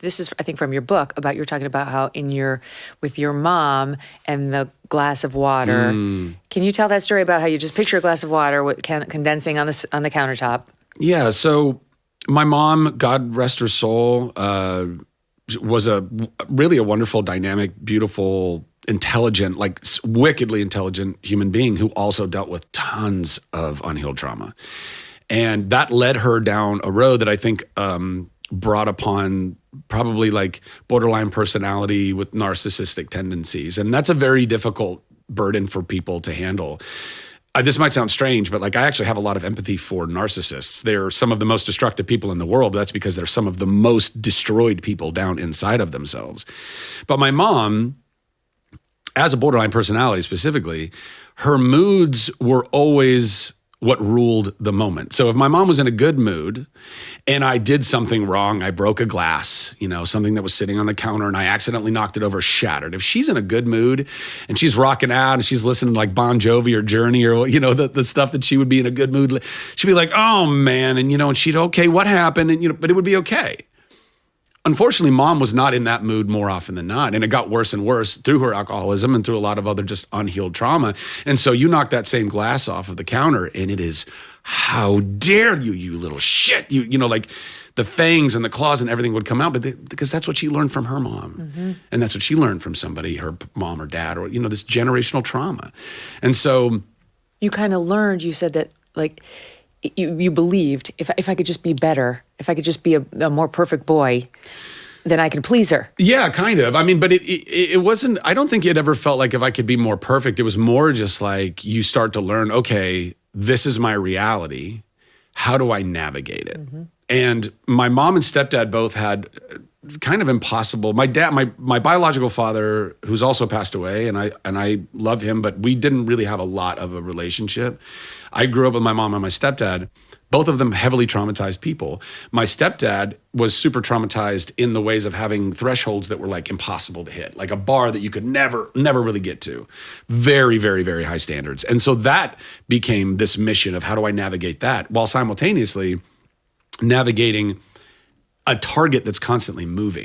this is, I think, from your book about you're talking about how with your mom and the glass of water. Can you tell that story about how you just picture a glass of water with condensing on the countertop? Yeah. So my mom, God rest her soul, was really a wonderful, dynamic, beautiful, intelligent, like wickedly intelligent human being who also dealt with tons of unhealed trauma. And that led her down a road that I think brought upon probably like borderline personality with narcissistic tendencies. And that's a very difficult burden for people to handle. This might sound strange, but like I actually have a lot of empathy for narcissists. They're some of the most destructive people in the world, but that's because they're some of the most destroyed people down inside of themselves. But my mom, as a borderline personality specifically, her moods were always what ruled the moment. So if my mom was in a good mood and I did something wrong, I broke a glass, something that was sitting on the counter and I accidentally knocked it over, shattered. If she's in a good mood and she's rocking out and she's listening to like Bon Jovi or Journey or, the stuff that she would be in a good mood, she'd be like, oh man. And, and she'd, okay, what happened? And, but it would be okay. Unfortunately, mom was not in that mood more often than not. And it got worse and worse through her alcoholism and through a lot of other just unhealed trauma. And so you knock that same glass off of the counter and it is, how dare you, you little shit. Like the fangs and the claws and everything would come out, because that's what she learned from her mom. Mm-hmm. And that's what she learned from somebody, her mom or dad, or, this generational trauma. And so. You kind of learned, you said that like, you believed if I could just be better, if I could just be a more perfect boy, then I can please her. Yeah, kind of. I mean, but it wasn't, I don't think it ever felt like if I could be more perfect. It was more just like you start to learn, okay, this is my reality. How do I navigate it? Mm-hmm. And my mom and stepdad both had kind of impossible. My dad, my biological father, who's also passed away, and I love him, but we didn't really have a lot of a relationship. I grew up with my mom and my stepdad, both of them heavily traumatized people. My stepdad was super traumatized in the ways of having thresholds that were like impossible to hit, like a bar that you could never really get to. Very, very, very high standards. And so that became this mission of how do I navigate that while simultaneously navigating a target that's constantly moving.